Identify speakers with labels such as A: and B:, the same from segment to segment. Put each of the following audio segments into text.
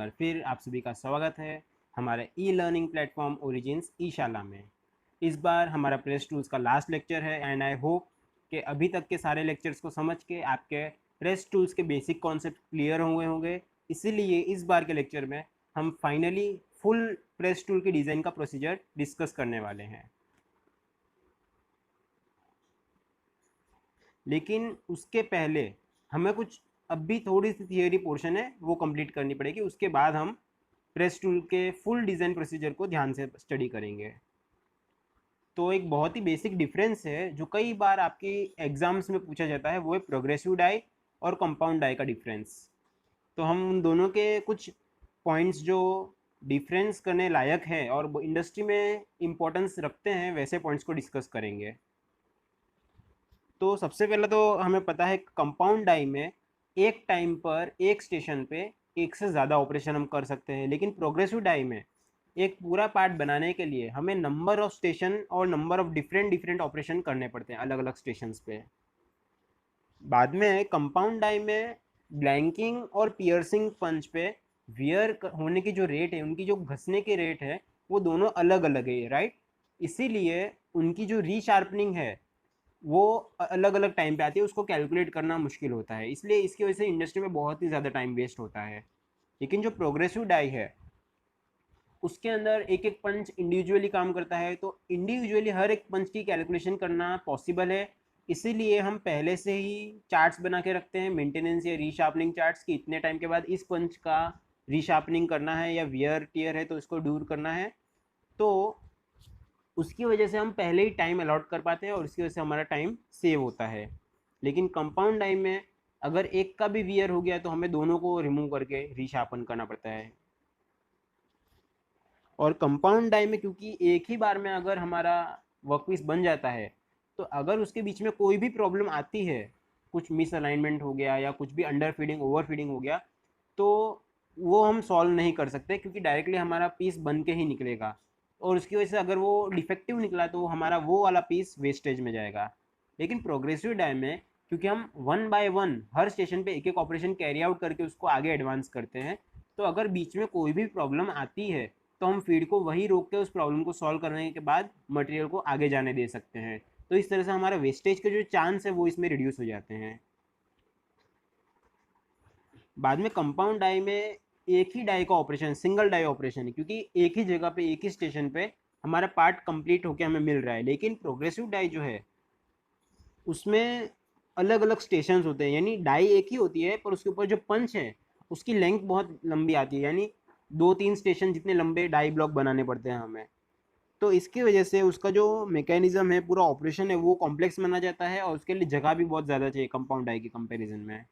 A: बार फिर आप सभी का स्वागत है हमारे ई लर्निंग प्लेटफॉर्म ओरिजिन्स ई शाला में। इस बार हमारा प्रेस टूल्स का लास्ट लेक्चर है एंड आई होप कि अभी तक के सारे लेक्चर्स को समझ के आपके प्रेस टूल्स के बेसिक कॉन्सेप्ट क्लियर हुए होंगे। इसीलिए इस बार के लेक्चर में हम फाइनली फुल प्रेस टूल की डिज़ाइन का प्रोसीजर डिस्कस करने वाले हैं। लेकिन उसके पहले हमें कुछ अभी थोड़ी सी थियोरी पोर्शन है वो कंप्लीट करनी पड़ेगी, उसके बाद हम प्रेस टूल के फुल डिज़ाइन प्रोसीजर को ध्यान से स्टडी करेंगे। तो एक बहुत ही बेसिक डिफरेंस है जो कई बार आपकी एग्जाम्स में पूछा जाता है, वो है प्रोग्रेसिव डाई और कंपाउंड डाई का डिफरेंस। तो हम उन दोनों के कुछ पॉइंट्स जो डिफरेंस करने लायक है और इंडस्ट्री में इम्पोर्टेंस रखते हैं वैसे पॉइंट्स को डिस्कस करेंगे। तो सबसे पहले तो हमें पता है कंपाउंड डाई में एक टाइम पर एक स्टेशन पे एक से ज़्यादा ऑपरेशन हम कर सकते हैं, लेकिन प्रोग्रेसिव डाई में एक पूरा पार्ट बनाने के लिए हमें नंबर ऑफ स्टेशन और नंबर ऑफ डिफरेंट ऑपरेशन करने पड़ते हैं अलग अलग स्टेशंस पे। बाद में कंपाउंड डाई में ब्लैंकिंग और पियर्सिंग पंच पे वियर होने की जो रेट है, उनकी जो घसने की रेट है, वो दोनों अलग अलग है, राइट। इसीलिए उनकी जो रीशार्पनिंग है वो अलग अलग टाइम पे आती है, उसको कैलकुलेट करना मुश्किल होता है, इसलिए इसकी वजह से इंडस्ट्री में बहुत ही ज़्यादा टाइम वेस्ट होता है। लेकिन जो प्रोग्रेसिव डाई है उसके अंदर एक एक पंच इंडिविजुअली काम करता है, तो इंडिविजुअली हर एक पंच की कैलकुलेशन करना पॉसिबल है। इसीलिए हम पहले से ही चार्ट्स बना के रखते हैं, मेंटेनेंस या रीशार्पनिंग चार्ट्स, कि इतने टाइम के बाद इस पंच का रीशार्पनिंग करना है या वियर टियर है तो इसको दूर करना है। तो उसकी वजह से हम पहले ही टाइम अलॉट कर पाते हैं और उसकी वजह से हमारा टाइम सेव होता है। लेकिन कंपाउंड डाई में अगर एक का भी वियर हो गया तो हमें दोनों को रिमूव करके रीशार्पन करना पड़ता है। और कंपाउंड डाई में क्योंकि एक ही बार में अगर हमारा वर्कपीस बन जाता है, तो अगर उसके बीच में कोई भी प्रॉब्लम आती है, कुछ मिस अलाइनमेंट हो गया या कुछ भी अंडर फीडिंग ओवर फीडिंग हो गया, तो वो हम सॉल्व नहीं कर सकते क्योंकि डायरेक्टली हमारा पीस बन के ही निकलेगा, और उसकी वजह से अगर वो डिफेक्टिव निकला तो हमारा वो वाला पीस वेस्टेज में जाएगा। लेकिन प्रोग्रेसिव डाई में क्योंकि हम one by one her station पे एक एक ऑपरेशन कैरी आउट करके उसको आगे एडवांस करते हैं, तो अगर बीच में कोई भी प्रॉब्लम आती है तो हम फीड को वही रोक के उस प्रॉब्लम को सॉल्व करने के बाद मटेरियल को आगे जाने दे सकते हैं। तो इस तरह से हमारा वेस्टेज के जो चांस है वो इसमें रिड्यूस हो जाते हैं। बाद में कंपाउंड डाई में एक ही डाई का ऑपरेशन, सिंगल डाई ऑपरेशन है, क्योंकि एक ही जगह पे एक ही स्टेशन पे हमारा पार्ट कंप्लीट होकर हमें मिल रहा है। लेकिन प्रोग्रेसिव डाई जो है उसमें अलग अलग स्टेशन होते हैं, यानी डाई एक ही होती है पर उसके ऊपर जो पंच है उसकी लेंथ बहुत लंबी आती है, यानी 2-3 स्टेशन जितने लंबे डाई ब्लॉक बनाने पड़ते हैं हमें। तो इसकी वजह से उसका जो मैकेनिज्म है, पूरा ऑपरेशन है, वो कॉम्प्लेक्स माना जाता है और उसके लिए जगह भी बहुत ज़्यादा चाहिए कंपाउंड डाई के कंपैरिजन में।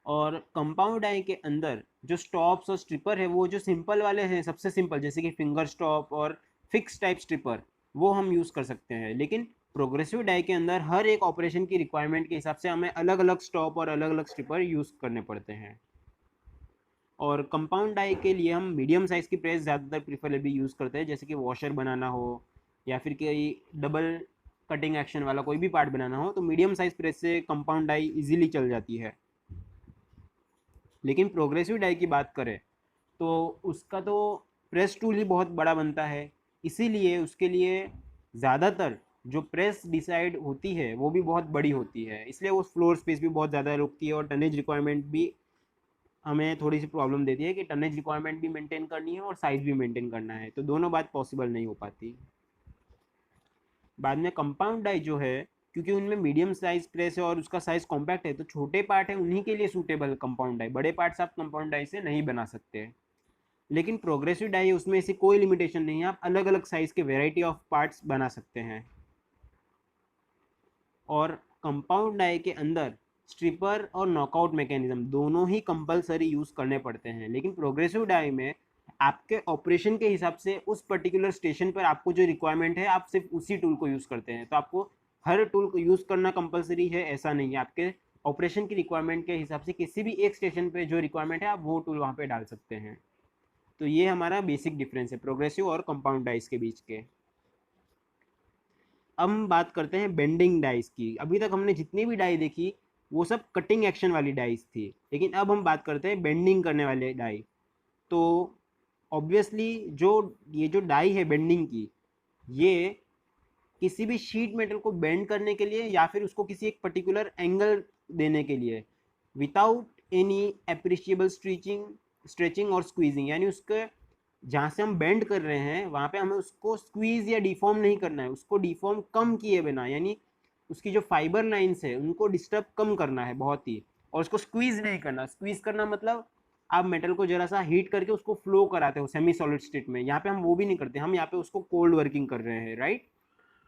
A: और कंपाउंड डाई के अंदर जो स्टॉप्स और स्ट्रिपर है वो जो सिंपल वाले हैं, सबसे सिंपल, जैसे कि फिंगर स्टॉप और फिक्स टाइप स्ट्रिपर, वो हम यूज़ कर सकते हैं। लेकिन प्रोग्रेसिव डाई के अंदर हर एक ऑपरेशन की रिक्वायरमेंट के हिसाब से हमें अलग अलग स्टॉप और अलग अलग स्ट्रिपर यूज़ करने पड़ते हैं। और कंपाउंड डाई के लिए हम मीडियम साइज़ की प्रेस ज़्यादातर प्रीफरेबली यूज़ करते हैं, जैसे कि वॉशर बनाना हो या फिर कोई डबल कटिंग एक्शन वाला कोई भी पार्ट बनाना हो, तो मीडियम साइज़ प्रेस से कंपाउंड डाई इजीली चल जाती है। लेकिन प्रोग्रेसिव डाई की बात करें तो उसका तो प्रेस टूल ही बहुत बड़ा बनता है, इसीलिए उसके लिए ज़्यादातर जो प्रेस डिसाइड होती है वो भी बहुत बड़ी होती है, इसलिए वो फ्लोर स्पेस भी बहुत ज़्यादा रुकती है और टनेज रिक्वायरमेंट भी हमें थोड़ी सी प्रॉब्लम देती है कि टनेज रिक्वायरमेंट भी मेंटेन करनी है और साइज़ भी मेंटेन करना है, तो दोनों बात पॉसिबल नहीं हो पाती। बाद में कंपाउंड डाई जो है, क्योंकि उनमें मीडियम साइज प्रेस है और उसका साइज कॉम्पैक्ट है, तो छोटे पार्ट है उन्हीं के लिए सूटेबल कंपाउंड डाई, बड़े पार्ट्स आप कंपाउंड डाई से नहीं बना सकते। लेकिन प्रोग्रेसिव डाई है उसमें ऐसी कोई लिमिटेशन नहीं है, आप अलग अलग साइज के वेराइटी ऑफ पार्ट्स बना सकते हैं। और कंपाउंड डाई के अंदर स्ट्रिपर और नॉकआउट मैकेनिज्म दोनों ही कंपलसरी यूज़ करने पड़ते हैं। लेकिन प्रोग्रेसिव डाई में आपके ऑपरेशन के हिसाब से उस पर्टिकुलर स्टेशन पर आपको जो रिक्वायरमेंट है आप सिर्फ उसी टूल को यूज़ करते हैं, तो आपको हर टूल को यूज़ करना कंपलसरी है ऐसा नहीं है। आपके ऑपरेशन की रिक्वायरमेंट के हिसाब से किसी भी एक स्टेशन पे जो रिक्वायरमेंट है आप वो टूल वहाँ पे डाल सकते हैं। तो ये हमारा बेसिक डिफरेंस है प्रोग्रेसिव और कंपाउंड डाइस के बीच के। अब हम बात करते हैं बेंडिंग डाइस की। अभी तक हमने जितनी भी डाई देखी वो सब कटिंग एक्शन वाली डाइस थी। लेकिन अब हम बात करते हैं बेंडिंग करने वाले डाई। तो ऑब्वियसली ये जो डाई है बेंडिंग की, ये किसी भी शीट मेटल को बेंड करने के लिए या फिर उसको किसी एक पर्टिकुलर एंगल देने के लिए विदाउट एनी एप्रिशिएबल स्ट्रेचिंग और स्क्वीजिंग, यानी उसके जहाँ से हम बेंड कर रहे हैं वहाँ पे हमें उसको स्क्वीज या डिफॉर्म नहीं करना है, उसको डिफॉर्म कम किए बिना, यानी उसकी जो फाइबर लाइन्स है उनको डिस्टर्ब कम करना है बहुत ही, और उसको स्क्वीज नहीं करना। स्क्वीज करना मतलब आप मेटल को जरा सा हीट करके उसको फ्लो कराते हो सेमी सॉलिड स्टेट में, यहाँ पे हम वो भी नहीं करते, हम यहाँ पे उसको कोल्ड वर्किंग कर रहे हैं, राइट।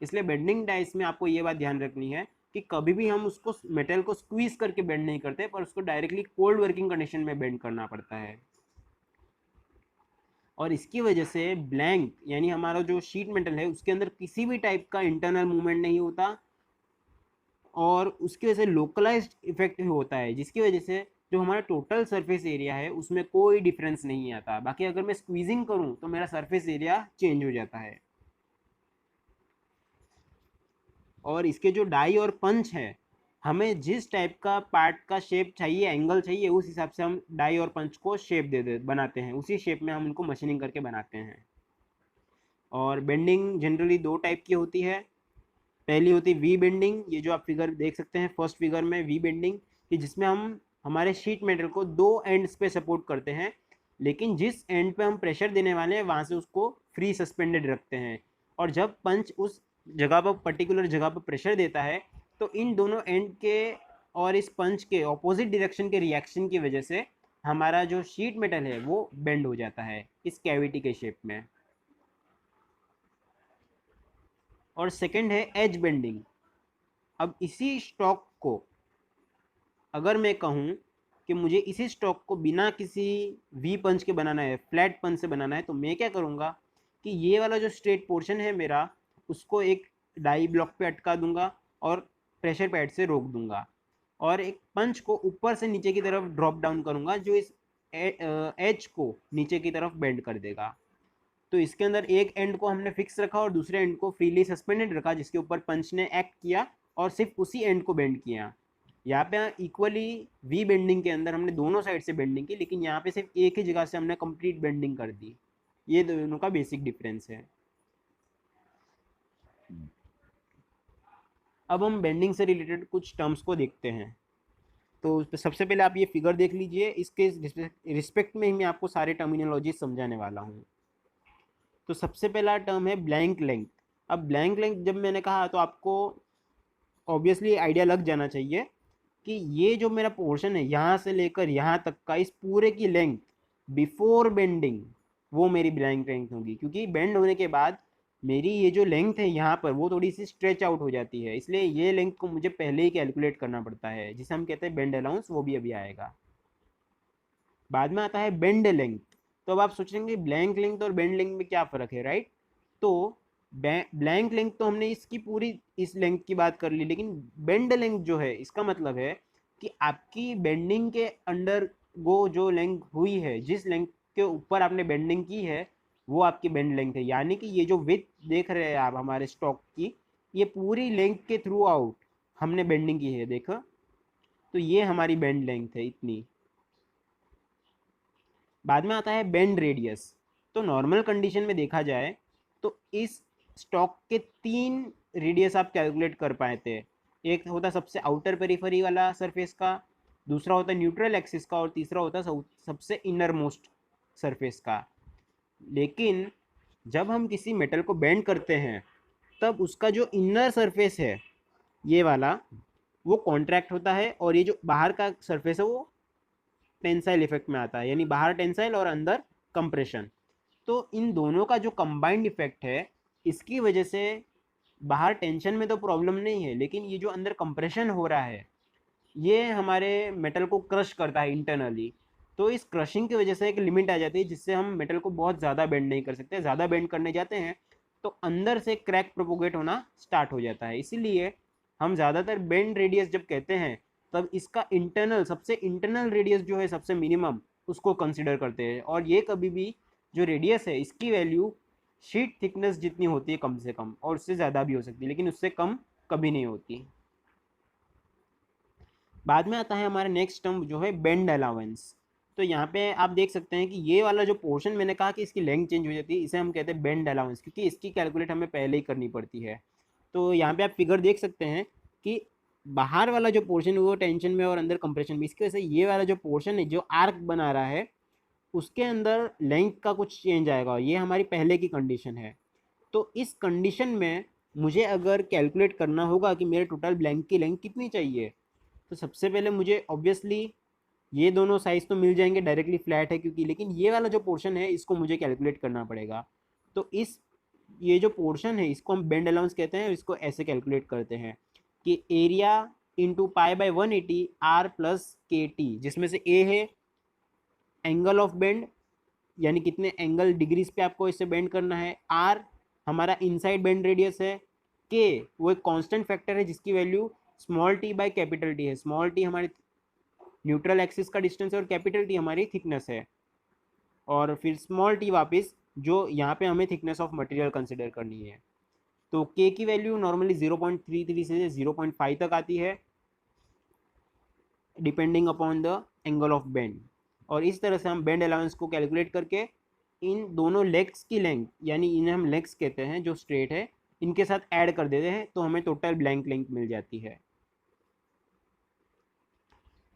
A: इसलिए बेंडिंग डाइस में आपको ये बात ध्यान रखनी है कि कभी भी हम उसको मेटल को स्क्वीज करके बेंड नहीं करते, पर उसको डायरेक्टली कोल्ड वर्किंग कंडीशन में बेंड करना पड़ता है। और इसकी वजह से ब्लैंक यानी हमारा जो शीट मेटल है उसके अंदर किसी भी टाइप का इंटरनल मूवमेंट नहीं होता, और उसकी वजह से लोकलाइज्ड इफेक्ट होता है, जिसकी वजह से जो हमारा टोटल सरफेस एरिया है उसमें कोई डिफरेंस नहीं आता। बाकी अगर मैं स्क्वीजिंग करूं तो मेरा सरफेस एरिया चेंज हो जाता है। और इसके जो डाई और पंच है, हमें जिस टाइप का पार्ट का शेप चाहिए, एंगल चाहिए, उस हिसाब से हम डाई और पंच को शेप दे बनाते हैं, उसी शेप में हम उनको मशीनिंग करके बनाते हैं। और बेंडिंग जनरली दो टाइप की होती है। पहली होती है वी बेंडिंग, ये जो आप फिगर देख सकते हैं फर्स्ट फिगर में, वी बेंडिंग, कि जिसमें हम हमारे शीट मेटल को दो एंड्स पे सपोर्ट करते हैं, लेकिन जिस एंड पे हम प्रेशर देने वाले हैं वहाँ से उसको फ्री सस्पेंडेड रखते हैं। और जब पंच उस जगह पर पर्टिकुलर जगह पर प्रेशर देता है तो इन दोनों एंड के और इस पंच के ऑपोजिट डायरेक्शन के रिएक्शन की वजह से हमारा जो शीट मेटल है वो बेंड हो जाता है इस कैविटी के शेप में। और सेकंड है एज बेंडिंग। अब इसी स्टॉक को अगर मैं कहूँ कि मुझे इसी स्टॉक को बिना किसी वी पंच के बनाना है, फ्लैट पंच से बनाना है, तो मैं क्या करूँगा कि ये वाला जो स्ट्रेट पोर्शन है मेरा, उसको एक डाई ब्लॉक पे अटका दूंगा और प्रेशर पैड से रोक दूंगा, और एक पंच को ऊपर से नीचे की तरफ ड्रॉप डाउन करूँगा जो इस एज को नीचे की तरफ बेंड कर देगा। तो इसके अंदर एक एंड को हमने फिक्स रखा और दूसरे एंड को फ्रीली सस्पेंडेड रखा, जिसके ऊपर पंच ने एक्ट किया और सिर्फ उसी एंड को बेंड किया। यहाँ पे इक्वली वी बेंडिंग के अंदर हमने दोनों साइड से बेंडिंग की, लेकिन यहाँ पे सिर्फ एक ही जगह से हमने कंप्लीट बेंडिंग कर दी। ये दोनों का बेसिक डिफरेंस है। अब हम बेंडिंग से रिलेटेड कुछ टर्म्स को देखते हैं। तो सबसे पहले आप ये फिगर देख लीजिए, इसके रिस्पेक्ट में ही मैं आपको सारे टर्मिनोलॉजी समझाने वाला हूँ। तो सबसे पहला टर्म है ब्लैंक लेंथ। अब ब्लैंक लेंथ जब मैंने कहा तो आपको ऑब्वियसली आइडिया लग जाना चाहिए कि ये जो मेरा पोर्शन है यहाँ से लेकर यहाँ तक का, इस पूरे की लेंथ बिफोर बेंडिंग वो मेरी ब्लैंक लेंथ होगी, क्योंकि बेंड होने के बाद मेरी ये जो लेंथ है यहाँ पर वो थोड़ी सी स्ट्रेच आउट हो जाती है, इसलिए ये लेंथ को मुझे पहले ही कैलकुलेट करना पड़ता है, जिसे हम कहते हैं बेंड अलाउंस, वो भी अभी आएगा। बाद में आता है बेंड लेंथ। तो अब आप सोचेंगे ब्लैंक लेंथ और बेंड लेंथ में क्या फ़र्क है, राइट। तो ब्लैंक लेंथ तो हमने इसकी पूरी इस लेंथ की बात कर ली, लेकिन बेंड लेंथ जो है इसका मतलब है कि आपकी बेंडिंग के अंडर वो जो लेंथ हुई है, जिस लेंथ के ऊपर आपने बेंडिंग की है, वो आपकी बेंड लेंथ है। यानी कि ये जो विड्थ देख रहे हैं आप हमारे स्टॉक की, ये पूरी लेंथ के थ्रू आउट हमने बेंडिंग की है, देखो। तो ये हमारी बेंड लेंथ है इतनी। बाद में आता है बेंड रेडियस। तो नॉर्मल कंडीशन में देखा जाए तो इस स्टॉक के तीन रेडियस आप कैलकुलेट कर पाते हैं। एक होता सबसे आउटर पेरिफेरी वाला सरफेस का, दूसरा होता न्यूट्रल एक्सिस का, और तीसरा होता सबसे इनर मोस्ट सरफेस का। लेकिन जब हम किसी मेटल को बेंड करते हैं तब उसका जो इनर सरफेस है ये वाला, वो कॉन्ट्रैक्ट होता है, और ये जो बाहर का सरफेस है वो टेंसाइल इफेक्ट में आता है, यानी बाहर टेंसाइल और अंदर कंप्रेशन। तो इन दोनों का जो कंबाइंड इफेक्ट है, इसकी वजह से बाहर टेंशन में तो प्रॉब्लम नहीं है, लेकिन ये जो अंदर कंप्रेशन हो रहा है ये हमारे मेटल को क्रश करता है इंटरनली। तो इस क्रशिंग की वजह से एक लिमिट आ जाती है जिससे हम मेटल को बहुत ज़्यादा बेंड नहीं कर सकते। ज़्यादा बेंड करने जाते हैं तो अंदर से क्रैक प्रोपोगेट होना स्टार्ट हो जाता है। इसीलिए हम ज़्यादातर बेंड रेडियस जब कहते हैं तब इसका इंटरनल, सबसे इंटरनल रेडियस जो है सबसे मिनिमम, उसको कंसिडर करते हैं। और ये कभी भी जो रेडियस है इसकी वैल्यू शीट थिकनेस जितनी होती है कम से कम, और उससे ज़्यादा भी हो सकती है, लेकिन उससे कम कभी नहीं होती। बाद में आता है हमारा नेक्स्ट टर्म जो है बेंड अलाउंस। तो यहाँ पे आप देख सकते हैं कि ये वाला जो पोर्शन मैंने कहा कि इसकी लेंथ चेंज हो जाती है, इसे हम कहते हैं बेंड अलाउंस, क्योंकि इसकी कैलकुलेट हमें पहले ही करनी पड़ती है। तो यहाँ पे आप फिगर देख सकते हैं कि बाहर वाला जो पोर्शन है वो टेंशन में और अंदर कंप्रेशन में, इसकी वजह से ये वाला जो पोर्शन है जो आर्क बना रहा है उसके अंदर लेंथ का कुछ चेंज आएगा। ये हमारी पहले की कंडीशन है। तो इस कंडीशन में मुझे अगर कैलकुलेट करना होगा कि मेरे टोटल ब्लैंक की लेंथ कितनी चाहिए, तो सबसे पहले मुझे ऑब्वियसली ये दोनों साइज़ तो मिल जाएंगे, डायरेक्टली फ्लैट है क्योंकि, लेकिन ये वाला जो पोर्शन है इसको मुझे कैलकुलेट करना पड़ेगा। तो इस ये जो पोर्शन है इसको हम बेंड अलाउंस कहते हैं। इसको ऐसे कैलकुलेट करते हैं कि area into pi by 180 R plus K T, जिसमें से ए है एंगल ऑफ बेंड, यानी कितने एंगल डिग्रीज पे आपको इसे बेंड करना है, आर हमारा इनसाइड बेंड रेडियस है, के वो एक कांस्टेंट फैक्टर है जिसकी value small T by capital T है। स्मॉल टी हमारी न्यूट्रल एक्सिस का डिस्टेंस है और कैपिटल टी हमारी थिकनेस है, और फिर स्मॉल टी वापस जो यहाँ पे हमें थिकनेस ऑफ मटेरियल कंसिडर करनी है। तो के की वैल्यू नॉर्मली 0.33 से 0.5 तक आती है depending upon the angle of bend. और इस तरह से हम बेंड अलाउंस को कैलकुलेट करके इन दोनों लेग्स की लेंथ, यानी इन्हें हम लेग्स कहते हैं जो स्ट्रेट है, इनके साथ ऐड कर देते हैं तो हमें टोटल ब्लैंक लेंथ मिल जाती है।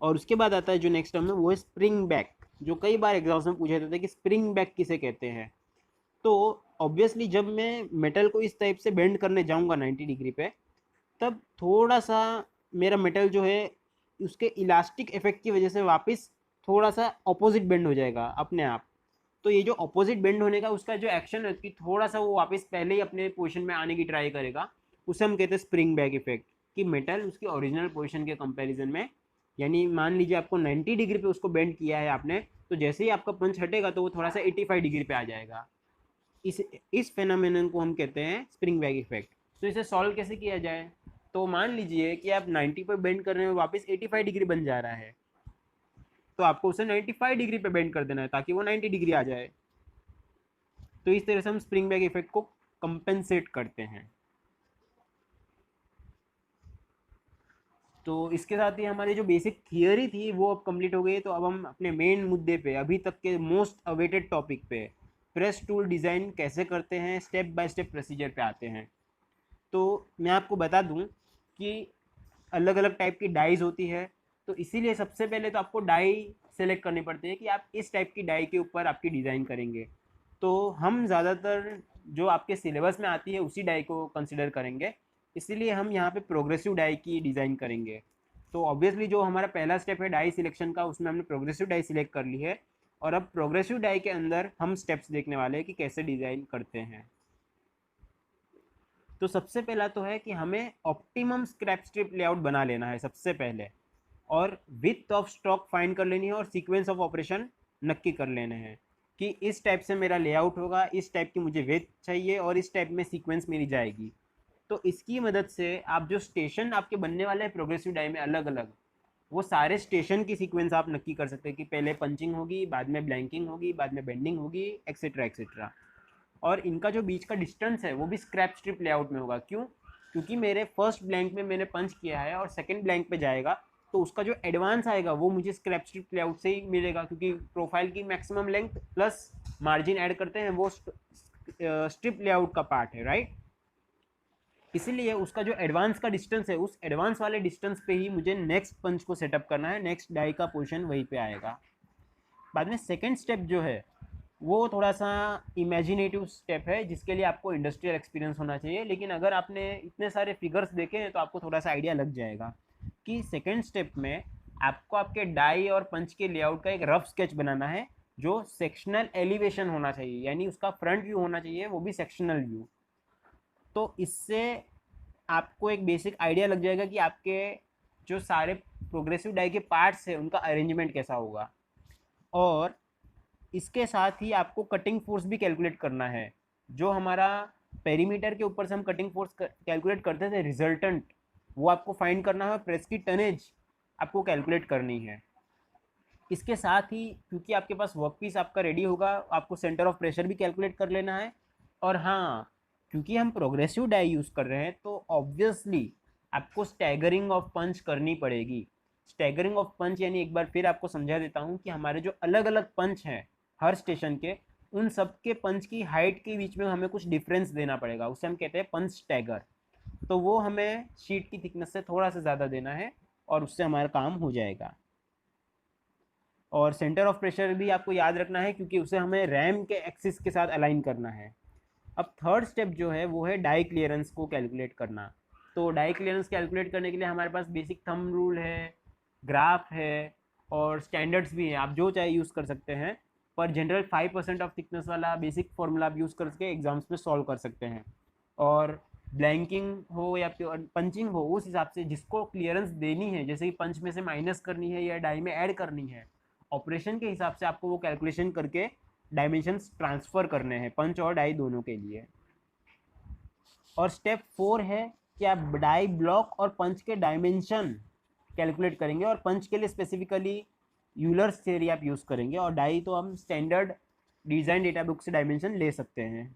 A: और उसके बाद आता है जो नेक्स्ट टर्म है वो है स्प्रिंग बैक, जो कई बार एग्जाम्स में पूछा जाता है कि स्प्रिंग बैक किसे कहते हैं। तो ऑब्वियसली जब मैं मेटल को इस टाइप से बेंड करने जाऊंगा 90 डिग्री पे, तब थोड़ा सा मेरा मेटल जो है उसके इलास्टिक इफेक्ट की वजह से वापस थोड़ा सा अपोजिट बेंड हो जाएगा अपने आप। तो ये जो अपोजिट बेंड होने का उसका जो एक्शन है कि थोड़ा सा वो वापस पहले ही अपने पोजीशन में आने की ट्राई करेगा, उसे हम कहते हैं स्प्रिंग बैक इफेक्ट। कि मेटल उसकी ओरिजिनल पोजीशन के कंपैरिजन में, यानी मान लीजिए आपको 90 डिग्री पे उसको बेंड किया है आपने, तो जैसे ही आपका पंच हटेगा तो वो थोड़ा सा 85 डिग्री पे आ जाएगा। इस फेनोमेनन को हम कहते हैं स्प्रिंग बैक इफेक्ट। तो इसे सॉल्व कैसे किया जाए, तो मान लीजिए कि आप 90 पर बेंड कर रहे हैं, वापस 85 डिग्री बन जा रहा है, तो आपको उसे 95 डिग्री पे बेंड कर देना है ताकि वो 90 डिग्री आ जाए। तो इस तरह से हम स्प्रिंग बैक इफेक्ट को कंपेंसेट करते हैं। तो इसके साथ ही हमारी जो बेसिक थियोरी थी वो अब कंप्लीट हो गई है। तो अब हम अपने मेन मुद्दे पे, अभी तक के मोस्ट अवेटेड टॉपिक पे, प्रेस टूल डिज़ाइन कैसे करते हैं, स्टेप बाय स्टेप प्रोसीजर पे आते हैं। तो मैं आपको बता दूं कि अलग अलग टाइप की डाइज होती है, तो इसीलिए सबसे पहले तो आपको डाई सेलेक्ट करनी पड़ती है कि आप इस टाइप की डाई के ऊपर आपकी डिज़ाइन करेंगे। तो हम ज़्यादातर जो आपके सिलेबस में आती है उसी डाई को कंसिडर करेंगे, इसीलिए हम यहाँ पे प्रोग्रेसिव डाई की डिज़ाइन करेंगे। तो ऑब्वियसली जो हमारा पहला स्टेप है डाई सिलेक्शन का, उसमें हमने प्रोग्रेसिव डाई सिलेक्ट कर ली है, और अब प्रोग्रेसिव डाई के अंदर हम स्टेप्स देखने वाले हैं कि कैसे डिज़ाइन करते हैं। तो सबसे पहला तो है कि हमें ऑप्टिमम स्क्रैप स्ट्रिप लेआउट बना लेना है सबसे पहले, और विथ ऑफ स्टॉक फाइंड कर लेनी है, और सीक्वेंस ऑफ ऑपरेशन नक्की कर लेने हैं कि इस टाइप से मेरा लेआउट होगा, इस टाइप की मुझे विथ चाहिए और इस टाइप में सीक्वेंस मेरी जाएगी। तो इसकी मदद से आप जो स्टेशन आपके बनने वाले हैं प्रोग्रेसिव डाई में अलग अलग, वो सारे स्टेशन की सीक्वेंस आप नक्की कर सकते हैं कि पहले पंचिंग होगी, बाद में ब्लैंकिंग होगी, बाद में बेंडिंग होगी, एक्सेट्रा एक्सेट्रा। और इनका जो बीच का डिस्टेंस है वो भी स्क्रैप स्ट्रिप लेआउट में होगा। क्यों? क्योंकि मेरे फर्स्ट ब्लैंक में मैंने पंच किया है और सेकंड ब्लैंक पे जाएगा, तो उसका जो एडवांस आएगा वो मुझे स्क्रैप स्ट्रिप लेआउट से ही मिलेगा, क्योंकि प्रोफाइल की maximum length plus margin add करते हैं वो स्ट्रिप लेआउट का पार्ट है, राइट। इसीलिए उसका जो एडवांस का डिस्टेंस है उस एडवांस वाले डिस्टेंस पे ही मुझे नेक्स्ट पंच को सेटअप करना है, नेक्स्ट डाई का पोर्शन वहीं पे आएगा। बाद में सेकेंड स्टेप जो है वो थोड़ा सा इमेजिनेटिव स्टेप है, जिसके लिए आपको इंडस्ट्रियल एक्सपीरियंस होना चाहिए, लेकिन अगर आपने इतने सारे फिगर्स देखे हैं तो आपको थोड़ा सा आइडिया लग जाएगा कि सेकेंड स्टेप में आपको आपके डाई और पंच के लेआउट का एक रफ स्केच बनाना है, जो सेक्शनल एलिवेशन होना चाहिए, यानी उसका फ्रंट व्यू होना चाहिए, वो भी सेक्शनल व्यू। तो इससे आपको एक बेसिक आइडिया लग जाएगा कि आपके जो सारे प्रोग्रेसिव डाई के पार्ट्स हैं उनका अरेंजमेंट कैसा होगा। और इसके साथ ही आपको कटिंग फोर्स भी कैलकुलेट करना है। जो हमारा पेरीमीटर के ऊपर से हम कटिंग फोर्स कैलकुलेट करते थे रिजल्टेंट, वो आपको फाइंड करना है, प्रेस की टनेज आपको कैलकुलेट करनी है। इसके साथ ही क्योंकि आपके पास वर्क पीस आपका रेडी होगा, आपको सेंटर ऑफ प्रेशर भी कैलकुलेट कर लेना है। और हाँ, क्योंकि हम प्रोग्रेसिव डाई यूज़ कर रहे हैं तो ऑब्वियसली आपको स्टैगरिंग ऑफ पंच करनी पड़ेगी। स्टैगरिंग ऑफ पंच यानी एक बार फिर आपको समझा देता हूँ कि हमारे जो अलग अलग पंच हैं हर स्टेशन के, उन सब के पंच की हाइट के बीच में हमें कुछ डिफरेंस देना पड़ेगा, उसे हम कहते हैं पंच स्टैगर। तो वो हमें शीट की थिकनेस से थोड़ा सा ज़्यादा देना है और उससे हमारा काम हो जाएगा। और सेंटर ऑफ प्रेशर भी आपको याद रखना है क्योंकि उसे हमें रैम के एक्सिस के साथ अलाइन करना है। अब थर्ड स्टेप जो है वो है डाई क्लियरेंस को कैलकुलेट करना। तो डाई क्लियरेंस कैलकुलेट करने के लिए हमारे पास बेसिक थंब रूल है, ग्राफ है और स्टैंडर्ड्स भी हैं, आप जो चाहे यूज़ कर सकते हैं। पर जनरल 5% ऑफ थिकनेस वाला बेसिक फॉर्मूला आप यूज़ करके एग्जाम्स में सॉल्व कर सकते हैं। और ब्लैंकिंग हो या पंचिंग हो, उस हिसाब से जिसको क्लियरेंस देनी है, जैसे कि पंच में से माइनस करनी है या डाई में ऐड करनी है, ऑपरेशन के हिसाब से आपको वो कैलकुलेशन करके डायमेंशंस ट्रांसफ़र करने हैं पंच और डाई दोनों के लिए। और स्टेप 4 है कि आप डाई ब्लॉक और पंच के डायमेंशन कैलकुलेट करेंगे, और पंच के लिए स्पेसिफिकली यूलर्स थ्योरी आप यूज़ करेंगे, और डाई तो हम स्टैंडर्ड डिज़ाइन डेटा बुक से डायमेंशन ले सकते हैं।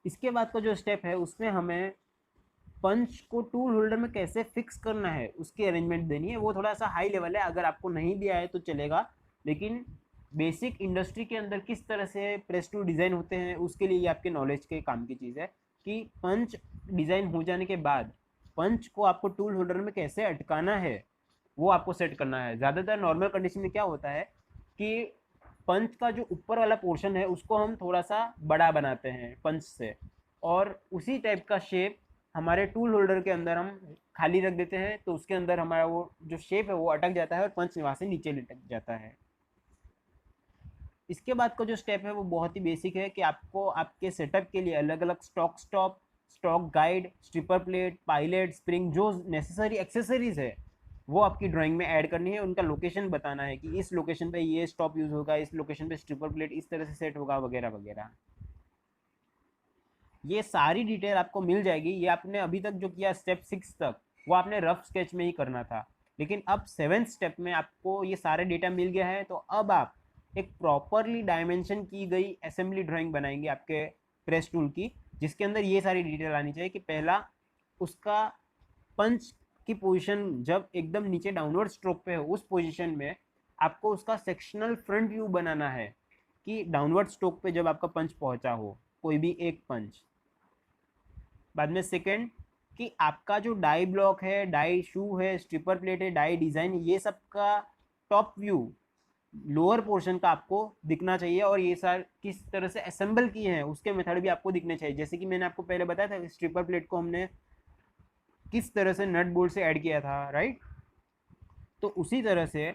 A: इसके बाद का जो स्टेप है उसमें हमें पंच को टूल होल्डर में कैसे फिक्स करना है उसकी अरेंजमेंट देनी है। वो थोड़ा सा हाई लेवल है, अगर आपको नहीं भी आए तो चलेगा, लेकिन बेसिक इंडस्ट्री के अंदर किस तरह से प्रेस टूल डिज़ाइन होते हैं उसके लिए ये आपके नॉलेज के काम की चीज़ है कि पंच डिज़ाइन हो जाने के बाद पंच को आपको टूल होल्डर में कैसे अटकाना है वो आपको सेट करना है। ज़्यादातर नॉर्मल कंडीशन में क्या होता है कि पंच का जो ऊपर वाला पोर्शन है उसको हम थोड़ा सा बड़ा बनाते हैं पंच से, और उसी टाइप का शेप हमारे टूल होल्डर के अंदर हम खाली रख देते हैं, तो उसके अंदर हमारा वो जो शेप है वो अटक जाता है और पंच वहाँ से नीचे लटक जाता है। इसके बाद का जो स्टेप है वो बहुत ही बेसिक है कि आपको आपके सेटअप के लिए अलग अलग stock stop, stock guide, stripper plate, pilot, spring, जो नेसेसरी एक्सेसरीज है वो आपकी ड्राइंग में ऐड करनी है। उनका लोकेशन बताना है कि इस लोकेशन पे ये स्टॉप यूज़ होगा, इस लोकेशन पे स्ट्रिपर प्लेट इस तरह से सेट होगा, वगैरह वगैरह। ये सारी डिटेल आपको मिल जाएगी। ये आपने अभी तक जो किया स्टेप 6 तक वो आपने रफ स्केच में ही करना था, लेकिन अब 7th स्टेप में आपको ये सारे डेटा मिल गया है, तो अब आप एक प्रॉपरली डायमेंशन की गई असेंबली ड्राइंग बनाएंगे आपके प्रेस टूल की, जिसके अंदर ये सारी डिटेल आनी चाहिए कि पहला उसका पंच की पोजीशन जब एकदम नीचे डाउनवर्ड स्ट्रोक पे हो उस पोजीशन में आपको उसका सेक्शनल फ्रंट व्यू बनाना है कि डाउनवर्ड स्ट्रोक पे जब आपका पंच पहुंचा हो कोई भी एक पंच। बाद में सेकंड कि आपका जो डाई ब्लॉक है, डाई शू है, स्ट्रिपर प्लेट है, डाई डिज़ाइन, ये सब का टॉप व्यू लोअर पोर्शन का आपको दिखना चाहिए, और ये सार किस तरह से असेंबल किए हैं उसके मेथड भी आपको दिखने चाहिए। जैसे कि मैंने आपको पहले बताया था स्ट्रिपर प्लेट को हमने किस तरह से नट बोल्ट से ऐड किया था, राइट। तो उसी तरह से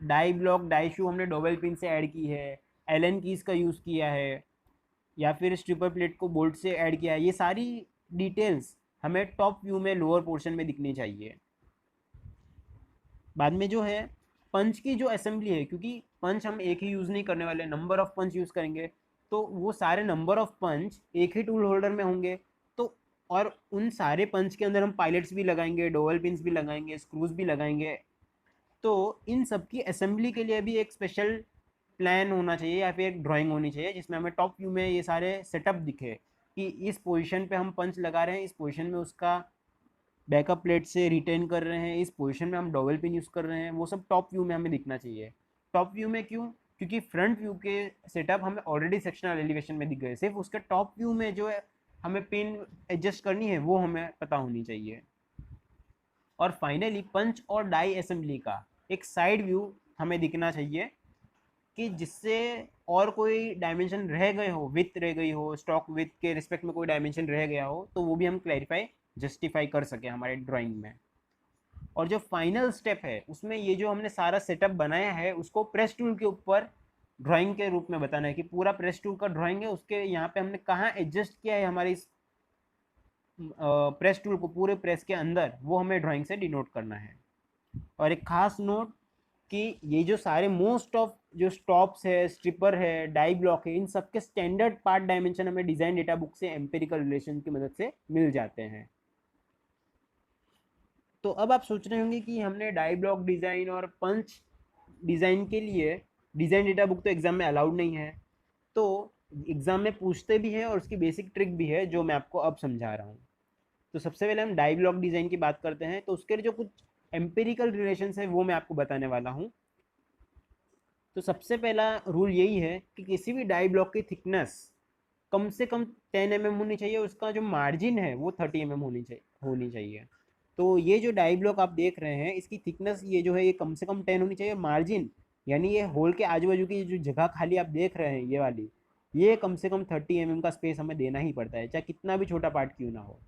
A: डाई ब्लॉक, डाई शू हमने डबल पिन से ऐड की है, एलन कीज का यूज़ किया है, या फिर स्ट्रिपर प्लेट को बोल्ट से ऐड किया है। ये सारी डिटेल्स हमें टॉप व्यू में लोअर पोर्शन में दिखनी चाहिए। बाद में जो है पंच की जो असेंबली है, क्योंकि पंच हम एक ही यूज़ नहीं करने वाले, नंबर ऑफ पंच यूज़ करेंगे, तो वो सारे नंबर ऑफ पंच एक ही टूल होल्डर में होंगे। तो और उन सारे पंच के अंदर हम पायलट्स भी लगाएंगे, डोवल पिन्स भी लगाएंगे, स्क्रूज भी लगाएंगे। तो इन सब की असेंबली के लिए भी एक स्पेशल प्लान होना चाहिए या फिर एक ड्राइंग होनी चाहिए जिसमें हमें टॉप व्यू में ये सारे सेटअप दिखे कि इस पोजीशन पे हम पंच लगा रहे हैं, इस पोजीशन में उसका बैकअप प्लेट से रिटेन कर रहे हैं, इस पोजीशन में हम डबल पिन यूज़ कर रहे हैं, वो सब टॉप व्यू में हमें दिखना चाहिए। टॉप व्यू में क्यों? क्योंकि फ्रंट व्यू के सेटअप हमें ऑलरेडी सेक्शनल एलिवेशन में दिख गए, सिर्फ उसके टॉप व्यू में जो है हमें पिन एडजस्ट करनी है वो हमें पता होनी चाहिए। और फाइनली पंच और डाई असेंबली का एक साइड व्यू हमें दिखना चाहिए कि जिससे और कोई डायमेंशन रह गए हो, विथ रह गई हो, स्टॉक विथ के रिस्पेक्ट में कोई डायमेंशन रह गया हो, तो वो भी हम क्लैरिफाई जस्टिफाई कर सकें हमारे ड्राइंग में। और जो फाइनल स्टेप है उसमें ये जो हमने सारा सेटअप बनाया है उसको प्रेस टूल के ऊपर ड्राइंग के रूप में बताना है कि पूरा प्रेस टूल का ड्राइंग है, उसके यहाँ पे हमने कहाँ एडजस्ट किया है हमारी इस प्रेस टूल को पूरे प्रेस के अंदर, वो हमें ड्राइंग से डिनोट करना है। और एक खास नोट कि ये जो सारे मोस्ट ऑफ जो स्टॉप्स है, स्ट्रिपर है, डाई ब्लॉक है, इन सब के स्टैंडर्ड पार्ट डायमेंशन हमें डिज़ाइन डेटा बुक से एम्पेरिकल रिलेशन की मदद से मिल जाते हैं। तो अब आप सोच रहे होंगे कि हमने डाई ब्लॉक डिज़ाइन और पंच डिज़ाइन के लिए डिज़ाइन डेटा बुक तो एग्ज़ाम में अलाउड नहीं है, तो एग्ज़ाम में पूछते भी हैं और उसकी बेसिक ट्रिक भी है जो मैं आपको अब समझा रहा हूँ। तो सबसे पहले हम डाई ब्लॉक डिज़ाइन की बात करते हैं, तो उसके लिए जो कुछ एम्पिरिकल रिलेशंस है वो मैं आपको बताने वाला हूँ। तो सबसे पहला रूल यही है कि किसी भी डाई ब्लॉक की थिकनेस कम से कम 10 mm होनी चाहिए, उसका जो मार्जिन है वो 30 mm होनी चाहिए। तो ये जो डाई ब्लॉक आप देख रहे हैं इसकी थिकनेस ये जो है ये कम से कम 10 होनी चाहिए। मार्जिन यानी ये होल के आजू बाजू की जो जगह खाली आप देख रहे हैं ये वाली, ये कम से कम 30 mm का स्पेस हमें देना ही पड़ता है, चाहे कितना भी छोटा पार्ट क्यों ना हो।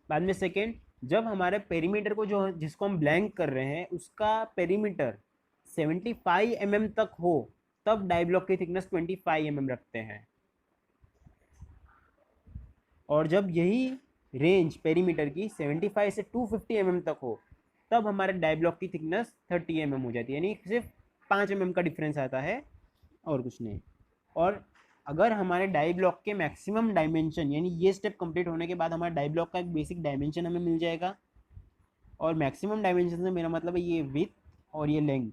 A: बाद में सेकेंड, जब हमारे पेरीमीटर को जो जिसको हम ब्लैंक कर रहे हैं उसका पेरीमीटर 75 mm तक हो, तब डाई ब्लॉक की थिकनेस 25 mm रखते हैं। और जब यही रेंज पेरीमीटर की 75 से 250 mm तक हो, तब हमारे डाई ब्लॉक की थिकनेस 30 mm हो जाती है, यानी सिर्फ 5 mm का डिफरेंस आता है और कुछ नहीं। और अगर हमारे डाई ब्लॉक के मैक्सिमम डायमेंशन, यानी ये स्टेप कंप्लीट होने के बाद हमारे डाई ब्लॉक का एक बेसिक डायमेंशन हमें मिल जाएगा। और मैक्सिमम डायमेंशन से मेरा मतलब है ये विथ और ये लेंथ,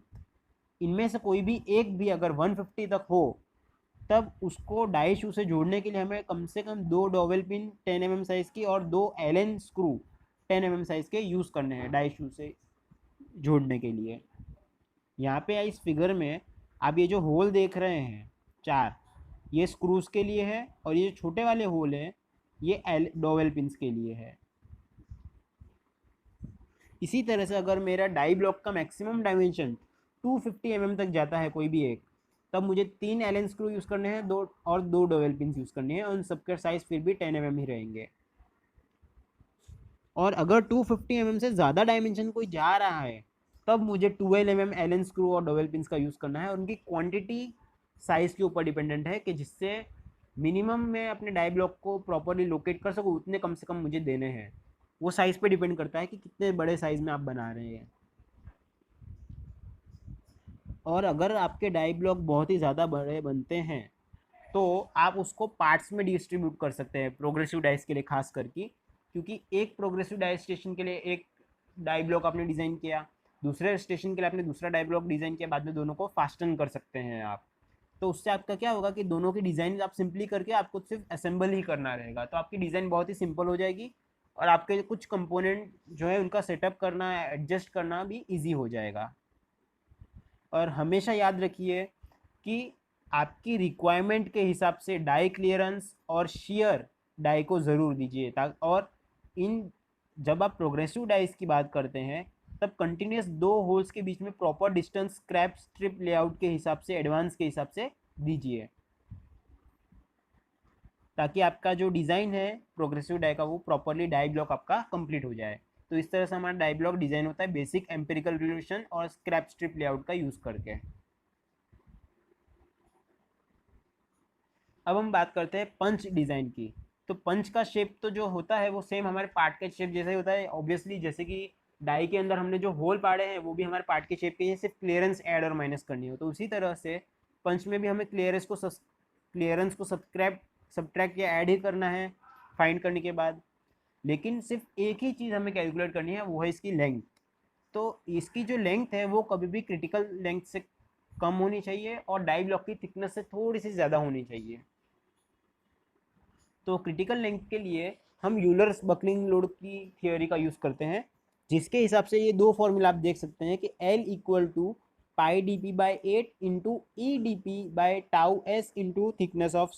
A: इनमें से कोई भी एक भी अगर 150 तक हो, तब उसको डाई शू से जोड़ने के लिए हमें कम से कम 2 डॉवेल पिन 10 mm साइज़ की और 2 एलन स्क्रू 10 mm साइज़ के यूज़ करने हैं डाई शू से जोड़ने के लिए। यहाँ पे इस फिगर में आप ये जो होल देख रहे हैं 4, ये स्क्रूज के लिए है, और ये छोटे वाले होल हैं ये डॉवेल पिन्स के लिए है। इसी तरह से अगर मेरा डाई ब्लॉक का मैक्सिमम डायमेंशन 250 mm तक जाता है कोई भी एक, तब मुझे 3 एलन स्क्रू यूज़ करने हैं, 2 डोवेल पिन्स यूज़ करने हैं, और उन सबके साइज़ फिर भी 10 mm ही रहेंगे। और अगर 250 mm से ज़्यादा डायमेंशन कोई जा रहा है, तब मुझे 12 mm एलन स्क्रू और डोवेल पिन्स का यूज़ करना है। उनकी क्वांटिटी साइज़ के ऊपर डिपेंडेंट है कि जिससे मिनिमम मैं अपने डाई ब्लॉक को प्रॉपरली लोकेट कर सकूँ, उतने कम से कम मुझे देने हैं। वो साइज़ पे डिपेंड करता है कि कितने बड़े साइज़ में आप बना रहे हैं। और अगर आपके डाई ब्लॉक बहुत ही ज़्यादा बड़े बनते हैं तो आप उसको पार्ट्स में डिस्ट्रीब्यूट कर सकते हैं, प्रोग्रेसिव डाइस के लिए खास करके, क्योंकि एक प्रोग्रेसिव डाई स्टेशन के लिए एक डाई ब्लॉक आपने डिज़ाइन किया, दूसरे स्टेशन के लिए आपने दूसरा डाई ब्लॉक डिज़ाइन किया, बाद में दोनों को फास्टन कर सकते हैं आप। तो उससे आपका क्या होगा कि दोनों की डिज़ाइन आप सिंपली करके आपको सिर्फ असेंबल ही करना रहेगा, तो आपकी डिज़ाइन बहुत ही सिंपल हो जाएगी, और आपके कुछ कंपोनेंट जो है उनका सेटअप करना, एडजस्ट करना भी ईजी हो जाएगा। और हमेशा याद रखिए कि आपकी रिक्वायरमेंट के हिसाब से डाई क्लियरेंस और शेयर डाई को ज़रूर दीजिए, ताकि और इन जब आप प्रोग्रेसिव डाइस की बात करते हैं तब कंटिन्यूस 2 होल्स के बीच में proper distance scrap strip layout के हिसाब से, एडवांस के हिसाब से दीजिए, ताकि आपका जो डिज़ाइन है प्रोग्रेसिव डाई का वो प्रॉपरली डाई ब्लॉक आपका कंप्लीट हो जाए। तो इस तरह से हमारा डाई ब्लॉक डिज़ाइन होता है बेसिक एम्पिरिकल रिलेशन और स्क्रैप स्ट्रिप लेआउट का यूज़ करके। अब हम बात करते हैं पंच डिज़ाइन की। तो पंच का शेप तो जो होता है वो सेम हमारे पार्ट के शेप जैसा ही होता है ऑब्वियसली, जैसे कि डाई के अंदर हमने जो होल पाड़े हैं वो भी हमारे पार्ट के शेप के हैं, सिर्फ क्लियरेंस ऐड और माइनस करनी हो। तो उसी तरह से पंच में भी हमें क्लियरेंस को सब्ट्रैक्ट या ऐड ही करना है फाइंड करने के बाद, लेकिन सिर्फ एक ही चीज़ हमें कैलकुलेट करनी है, वो है इसकी लेंथ। तो इसकी जो लेंथ है वो कभी भी क्रिटिकल लेंथ से कम होनी चाहिए और डाई ब्लॉक की थिकनेस से थोड़ी सी ज़्यादा होनी चाहिए। तो क्रिटिकल लेंथ के लिए हम यूलर्स बकलिंग लोड की थियोरी का यूज़ करते हैं, जिसके हिसाब से ये 2 फॉर्मूला आप देख सकते हैं कि L equal to pi D P by 8 into E D P by tau S into thickness of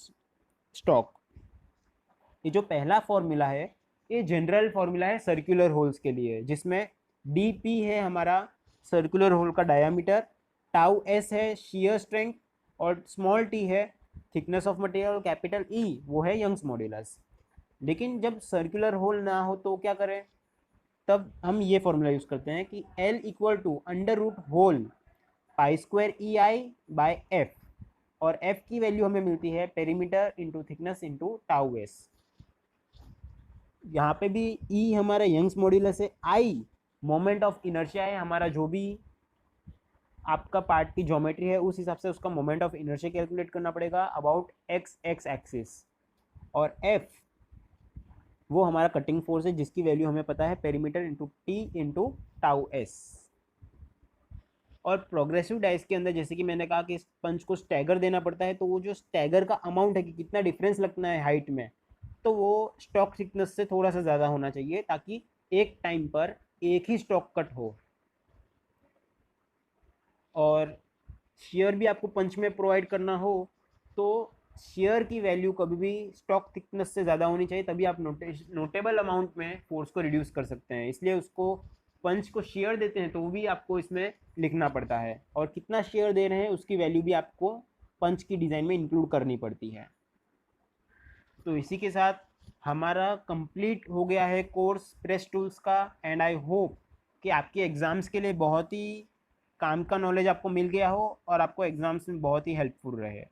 A: stock. ये जो पहला फॉर्मूला है ये जनरल फॉर्मूला है सर्कुलर होल्स के लिए, जिसमें डी पी है हमारा सर्कुलर होल का डायामीटर, टाउ एस है शियर स्ट्रेंथ, और स्मॉल टी है thickness of material, capital E वो है यंग्स मॉड्यूलस। लेकिन जब सर्कुलर होल ना हो तो क्या करें, तब हम ये फॉर्मूला यूज़ करते हैं कि L equal to under root whole pi square E I by F, और एफ की वैल्यू हमें मिलती है perimeter into thickness into tau S. यहाँ पे भी ई हमारा यंग्स मॉड्यूलस है, आई मोमेंट ऑफ इनर्शिया है हमारा, जो भी आपका पार्ट की ज्योमेट्री है उस हिसाब से उसका मोमेंट ऑफ इनर्शिया कैलकुलेट करना पड़ेगा अबाउट एक्स एक्सिस, और एफ वो हमारा कटिंग फोर्स है जिसकी वैल्यू हमें पता है perimeter into T into tau S. और प्रोग्रेसिव डाइस के अंदर जैसे कि मैंने कहा कि इस पंच को स्टैगर देना पड़ता है, तो वो जो स्टैगर का अमाउंट है कि कितना डिफरेंस लगना है हाइट में, तो वो स्टॉक थिकनेस से थोड़ा सा ज़्यादा होना चाहिए, ताकि एक टाइम पर एक ही स्टॉक कट हो। और शेयर भी आपको पंच में प्रोवाइड करना हो तो शेयर की वैल्यू कभी भी स्टॉक थिकनेस से ज़्यादा होनी चाहिए, तभी आप नोटेबल अमाउंट में फोर्स को रिड्यूस कर सकते हैं। इसलिए उसको पंच को शेयर देते हैं तो वो भी आपको इसमें लिखना पड़ता है, और कितना शेयर दे रहे हैं उसकी वैल्यू भी आपको पंच की डिज़ाइन में इंक्लूड करनी पड़ती है। तो इसी के साथ हमारा कंप्लीट हो गया है कोर्स प्रेस टूल्स का। एंड आई होप कि आपके एग्ज़ाम्स के लिए बहुत ही काम का नॉलेज आपको मिल गया हो और आपको एग्ज़ाम्स में बहुत ही हेल्पफुल रहे।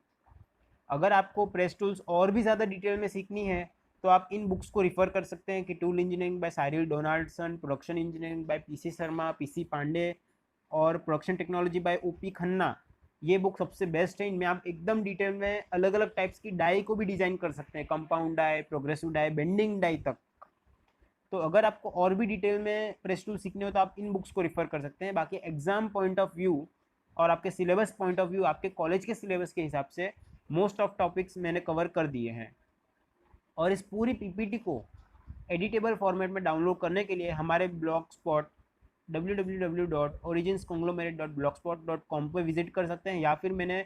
A: अगर आपको प्रेस टूल्स और भी ज़्यादा डिटेल में सीखनी है तो आप इन बुक्स को रिफ़र कर सकते हैं कि tool engineering by Cyril Donaldson, production engineering by PC Sharma, PC Pande, और production technology by OP Khanna. ये बुक सबसे बेस्ट है। इनमें आप एकदम डिटेल में अलग अलग टाइप्स की डाई को भी डिज़ाइन कर सकते हैं, compound die, progressive die, bending die तक। तो अगर आपको और भी डिटेल में प्रेस टूल सीखने हो तो आप इन बुक्स को रिफ़र कर सकते हैं। बाकी एग्जाम पॉइंट ऑफ व्यू और आपके सिलेबस पॉइंट ऑफ व्यू, आपके कॉलेज के सिलेबस के हिसाब से मोस्ट ऑफ टॉपिक्स मैंने कवर कर दिए हैं। और इस पूरी पीपीटी को एडिटेबल फॉर्मेट में डाउनलोड करने के लिए हमारे ब्लॉग स्पॉट www.originsconglomerate.blogspot.com पे विजिट कर सकते हैं, या फिर मैंने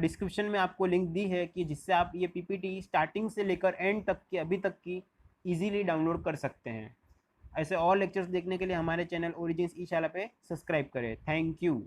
A: डिस्क्रिप्शन में आपको लिंक दी है कि जिससे आप ये पीपीटी स्टार्टिंग से लेकर एंड तक की अभी तक की इजीली डाउनलोड कर सकते हैं। ऐसे और लेक्चर्स देखने के लिए हमारे चैनल ओरिजिन्स ई शाला पे सब्सक्राइब करें। Thank you.